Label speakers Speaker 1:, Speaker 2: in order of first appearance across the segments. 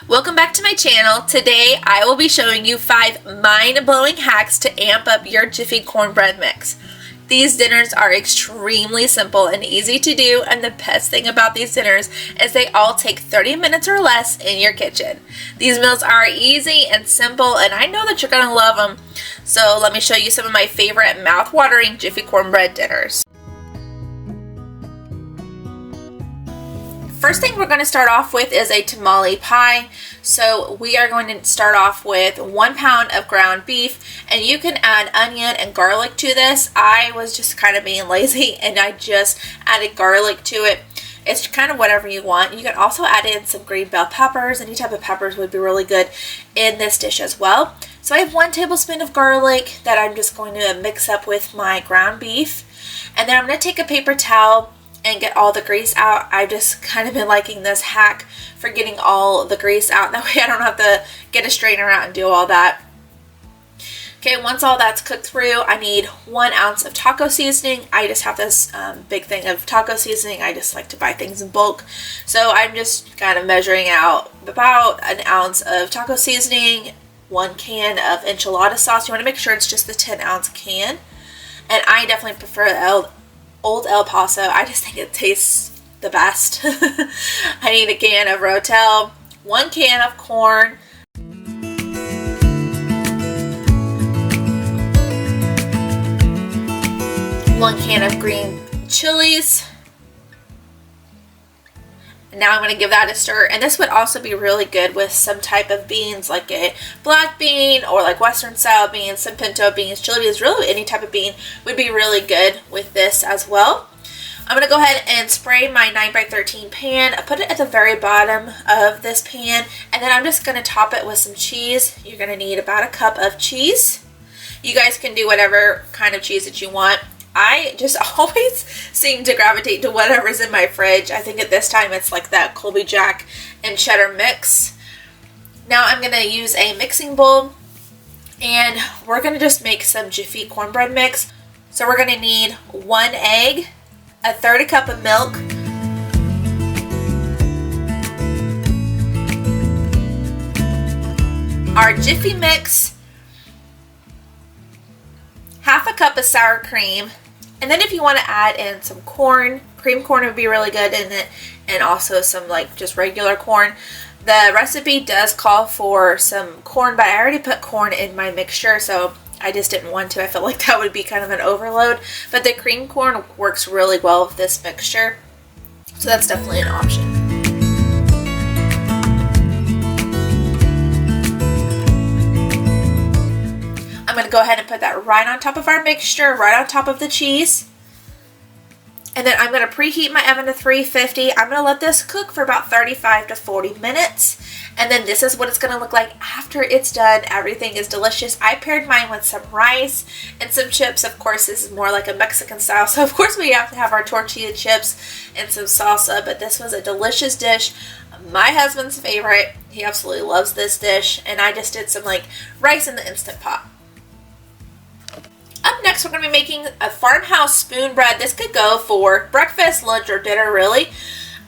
Speaker 1: Welcome back to my channel. Today I will be showing you 5 mind-blowing hacks to amp up your Jiffy Cornbread mix. These dinners are extremely simple and easy to do, and the best thing about these dinners is they all take 30 minutes or less in your kitchen. These meals are easy and simple, and I know that you're going to love them. So let me show you some of my favorite mouth-watering Jiffy Cornbread dinners. First thing we're going to start off with is a tamale pie. So we are going to start off with 1 pound of ground beef, and you can add onion and garlic to this. I was just kind of being lazy and I just added garlic to it. It's kind of whatever you want. You can also add in some green bell peppers. Any type of peppers would be really good in this dish as well. So I have 1 tablespoon of garlic that I'm just going to mix up with my ground beef. And then I'm going to take a paper towel and get all the grease out. I've just kind of been liking this hack for getting all the grease out. That way I don't have to get a strainer out and do all that. Okay, once all that's cooked through, I need 1 ounce of taco seasoning. I just have this big thing of taco seasoning. I just like to buy things in bulk. So I'm just kind of measuring out about 1 ounce of taco seasoning, 1 can of enchilada sauce. You want to make sure it's just the 10-ounce can. And I definitely prefer Old El Paso. I just think it tastes the best. I need a can of Rotel, 1 can of corn, 1 can of green chilies. Now I'm going to give that a stir, and this would also be really good with some type of beans, like a black bean or like western style beans, some pinto beans, chili beans, really any type of bean would be really good with this as well. I'm going to go ahead and spray my 9x13 pan. I put it at the very bottom of this pan, and then I'm just going to top it with some cheese. You're going to need about 1 cup of cheese. You guys can do whatever kind of cheese that you want. I just always seem to gravitate to whatever's in my fridge. I think at this time it's like that Colby Jack and cheddar mix. Now I'm going to use a mixing bowl, and we're going to just make some Jiffy cornbread mix. So we're going to need 1 egg, 1/3 cup of milk, our Jiffy mix, 1/2 cup of sour cream, and then if you want to add in some corn, cream corn would be really good in it, and also some like just regular corn. The recipe does call for some corn, but I already put corn in my mixture, so I just didn't want to. I felt like that would be kind of an overload, but the cream corn works really well with this mixture, so that's definitely an option. I'm going to go ahead and put that right on top of our mixture, right on top of the cheese. And then I'm going to preheat my oven to 350. I'm going to let this cook for about 35 to 40 minutes. And then this is what it's going to look like after it's done. Everything is delicious. I paired mine with some rice and some chips. Of course, this is more like a Mexican style, so of course we have to have our tortilla chips and some salsa, but this was a delicious dish. My husband's favorite. He absolutely loves this dish, and I just did some like rice in the Instant Pot. Up next, we're going to be making a Farmhouse SpoonBread. This could go for breakfast, lunch, or dinner, really.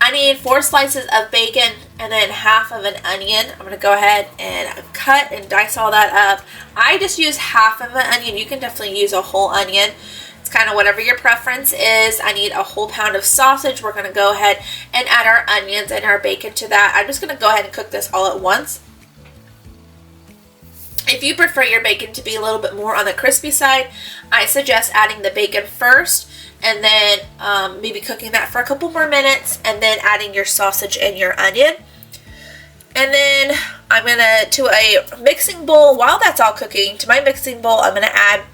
Speaker 1: I need 4 slices of bacon and then 1/2 of an onion. I'm going to go ahead and cut and dice all that up. I just use 1/2 of an onion. You can definitely use a whole onion. It's kind of whatever your preference is. I need a whole pound of sausage. We're going to go ahead and add our onions and our bacon to that. I'm just going to go ahead and cook this all at once. If you prefer your bacon to be a little bit more on the crispy side, I suggest adding the bacon first and then maybe cooking that for a couple more minutes and then adding your sausage and your onion. And then I'm going to a mixing bowl, while that's all cooking, to my mixing bowl, I'm going to add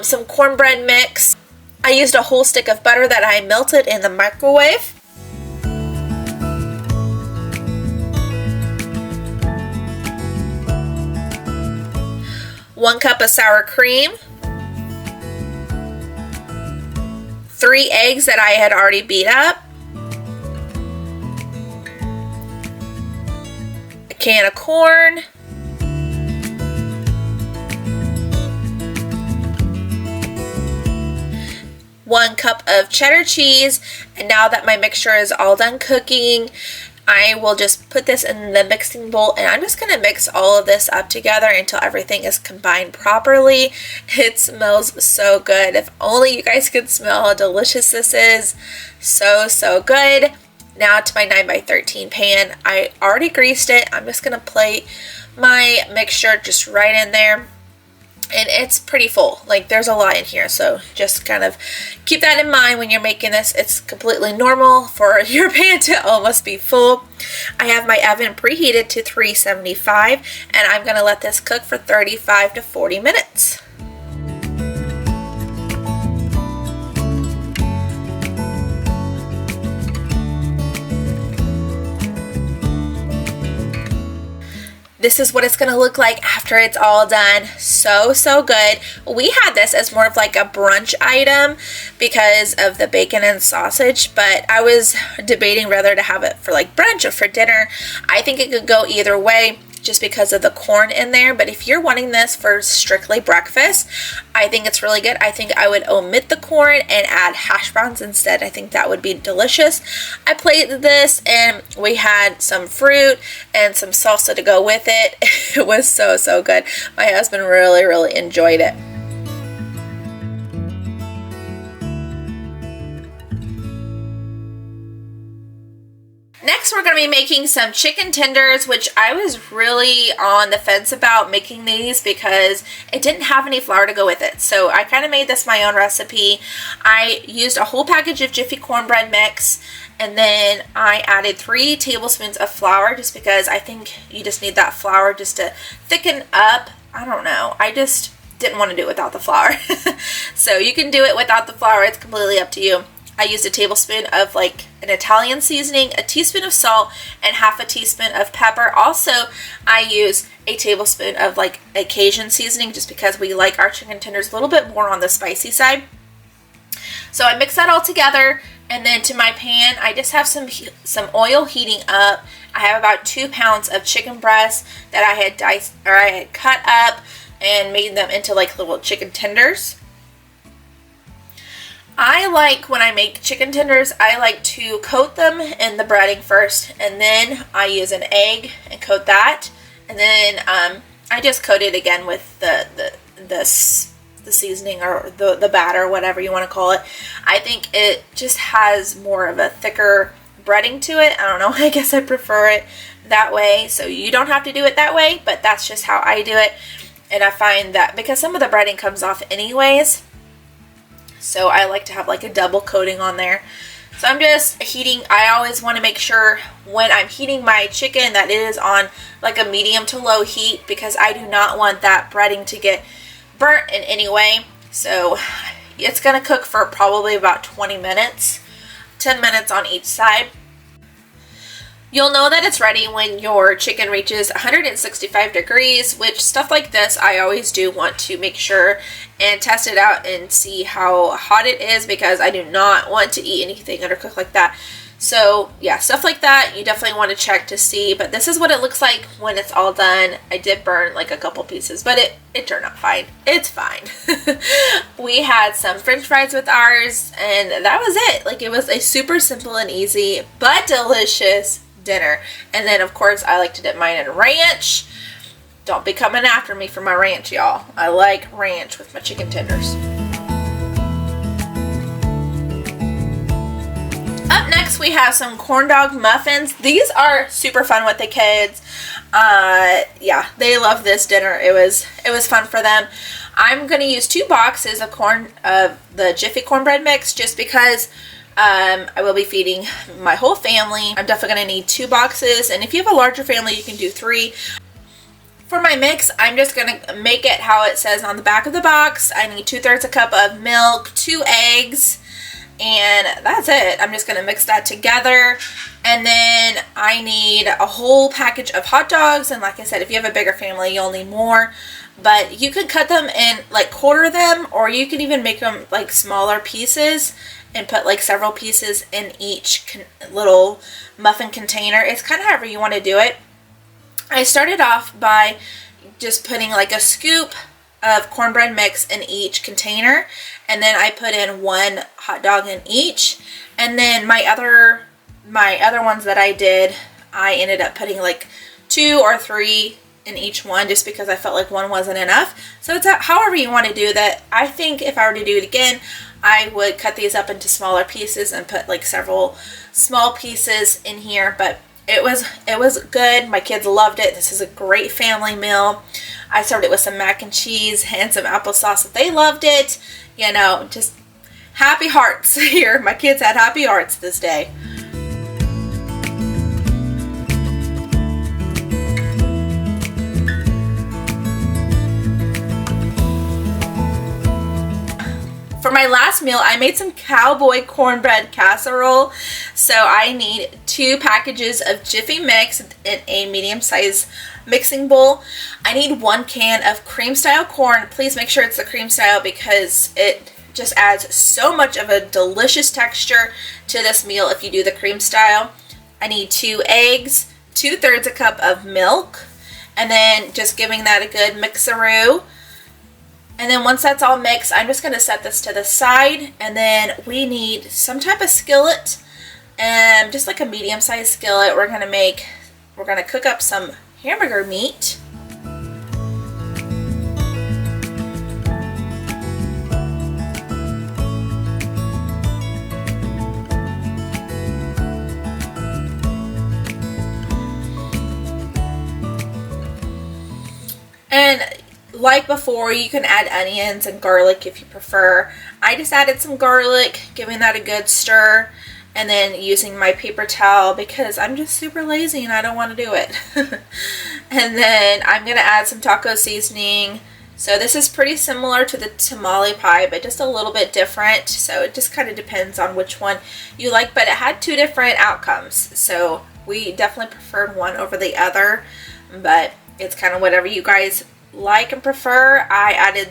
Speaker 1: some cornbread mix. I used a whole stick of butter that I melted in the microwave. 1 cup of sour cream, 3 eggs that I had already beat up, a can of corn, 1 cup of cheddar cheese. And now that my mixture is all done cooking, I will just put this in the mixing bowl, and I'm just going to mix all of this up together until everything is combined properly. It smells so good. If only you guys could smell how delicious this is. So, so good. Now to my 9x13 pan. I already greased it. I'm just going to plate my mixture just right in there. And it's pretty full, like there's a lot in here, so just kind of keep that in mind when you're making this. It's completely normal for your pan to almost be full. I have my oven preheated to 375, and I'm going to let this cook for 35 to 40 minutes. This is what it's going to look like after it's all done. So, so good. We had this as more of like a brunch item because of the bacon and sausage, but I was debating whether to have it for like brunch or for dinner. I think it could go either way just because of the corn in there, but if you're wanting this for strictly breakfast, I think it's really good. I think I would omit the corn and add hash browns instead. I think that would be delicious. I plated this and we had some fruit and some salsa to go with it. It was so, so good. My husband really, really enjoyed it. Next, we're going to be making some chicken tenders, which I was really on the fence about making these because it didn't have any flour to go with it. So I kind of made this my own recipe. I used a whole package of Jiffy Cornbread mix, and then I added 3 tablespoons of flour just because I think you just need that flour just to thicken up. I don't know. I just didn't want to do it without the flour. So you can do it without the flour. It's completely up to you. I used a tablespoon of like an Italian seasoning, a teaspoon of salt, and half a teaspoon of pepper. Also, I use a tablespoon of like a Cajun seasoning just because we like our chicken tenders a little bit more on the spicy side. So I mix that all together, and then to my pan, I just have some oil heating up. I have about 2 pounds of chicken breasts that I had cut up and made them into like little chicken tenders. I like, when I make chicken tenders, I like to coat them in the breading first, and then I use an egg and coat that, and then I just coat it again with the seasoning or the batter, whatever you want to call it. I think it just has more of a thicker breading to it. I don't know, I guess I prefer it that way, so you don't have to do it that way, but that's just how I do it. And I find that because some of the breading comes off anyways, so I like to have like a double coating on there. So I'm just heating. I always want to make sure when I'm heating my chicken that it is on like a medium to low heat, because I do not want that breading to get burnt in any way. So it's going to cook for probably about 20 minutes, 10 minutes on each side. You'll know that it's ready when your chicken reaches 165 degrees, which stuff like this I always do want to make sure and test it out and see how hot it is, because I do not want to eat anything undercooked like that. So yeah, stuff like that you definitely want to check to see, but this is what it looks like when it's all done. I did burn like a couple pieces, but it turned out fine. It's fine. We had some french fries with ours, and that was it. Like, it was a super simple and easy but delicious dinner. And then of course I like to dip mine in ranch. Don't be coming after me for my ranch, y'all. I like ranch with my chicken tenders. Up next we have some Corndog Muffins. These are super fun with the kids. Yeah, they love this dinner. It was fun for them. I'm going to use 2 boxes of the Jiffy Cornbread mix just because I will be feeding my whole family. I'm definitely going to need 2 boxes, and if you have a larger family you can do 3. For my mix, I'm just going to make it how it says on the back of the box. I need 2/3 a cup of milk, 2 eggs, and that's it. I'm just going to mix that together, and then I need a whole package of hot dogs, and like I said, if you have a bigger family you'll need more. But you could cut them in, like quarter them, or you can even make them like smaller pieces and put like several pieces in each little muffin container. It's kind of however you want to do it. I started off by just putting like a scoop of cornbread mix in each container, and then I put in 1 hot dog in each, and then my other ones that I did, I ended up putting like 2 or 3 in each one just because I felt like one wasn't enough. So it's however you want to do that. I think if I were to do it again, I would cut these up into smaller pieces and put like several small pieces in here, but it was good. My kids loved it. This is a great family meal. I served it with some mac and cheese and some applesauce. They loved it. You know, just happy hearts here. My kids had happy hearts this day. For my last meal, I made some Cowboy Cornbread casserole. So I need 2 packages of Jiffy mix in a medium-sized mixing bowl. I need 1 can of cream style corn. Please make sure it's the cream style because it just adds so much of a delicious texture to this meal if you do the cream style. I need 2 eggs, 2/3 a cup of milk, and then just giving that a good mixaroo. And then once that's all mixed, I'm just going to set this to the side. And then we need some type of skillet, and just like a medium-sized skillet. We're going to cook up some hamburger meat. And like before, you can add onions and garlic if you prefer. I just added some garlic, giving that a good stir, and then using my paper towel because I'm just super lazy and I don't want to do it. And then I'm going to add some taco seasoning. So this is pretty similar to the tamale pie, but just a little bit different. So it just kind of depends on which one you like, but it had 2 different outcomes. So we definitely preferred one over the other, but it's kind of whatever you guys like and prefer. I added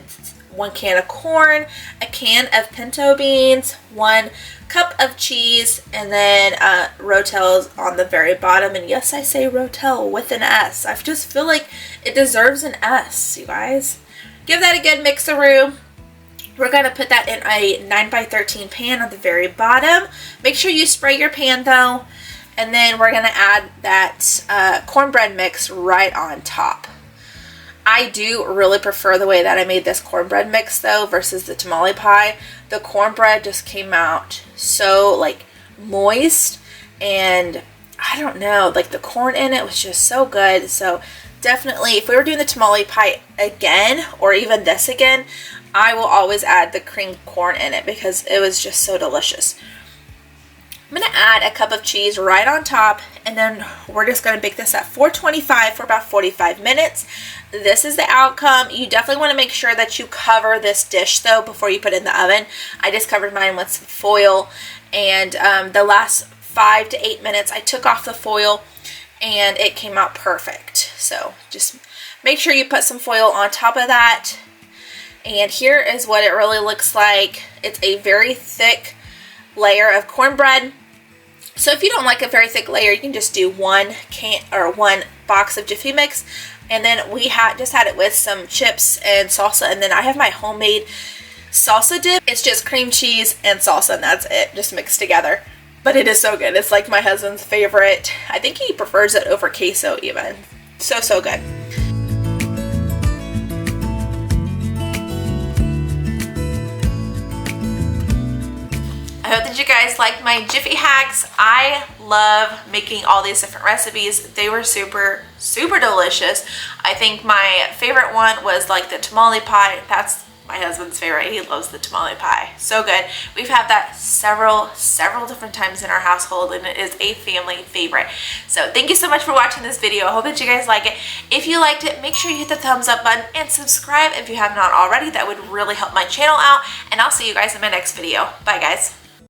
Speaker 1: 1 can of corn, a can of pinto beans, 1 cup of cheese, and then rotels on the very bottom. And yes, I say rotel with an S. I just feel like it deserves an S, you guys. Give that a good mixaroo. We're going to put that in a 9x13 pan on the very bottom. Make sure you spray your pan though. And then we're going to add that cornbread mix right on top. I do really prefer the way that I made this cornbread mix though versus the tamale pie. The cornbread just came out so like moist, and I don't know, like the corn in it was just so good. So definitely if we were doing the tamale pie again, or even this again, I will always add the creamed corn in it because it was just so delicious. I'm going to add a cup of cheese right on top, and then we're just going to bake this at 425 for about 45 minutes. This is the outcome. You definitely want to make sure that you cover this dish though before you put it in the oven. I just covered mine with some foil, and the last 5 to 8 minutes I took off the foil and it came out perfect. So just make sure you put some foil on top of that. And here is what it really looks like. It's a very thick layer of cornbread. So if you don't like a very thick layer, you can just do 1 can or 1 box of Jiffy mix. And then we just had it with some chips and salsa, and then I have my homemade salsa dip. It's just cream cheese and salsa, and that's it, just mixed together. But it is so good. It's like my husband's favorite. I think he prefers it over queso even. So good. I hope that you guys like my Jiffy hacks. I love making all these different recipes. They were super delicious. I think my favorite one was like the tamale pie. That's my husband's favorite. He loves the tamale pie. So good. We've had that several different times in our household, and it is a family favorite. So thank you so much for watching this video. I hope that you guys like it. If you liked it, make sure you hit the thumbs up button and subscribe if you have not already. That would really help my channel out, and I'll see you guys in my next video. Bye guys.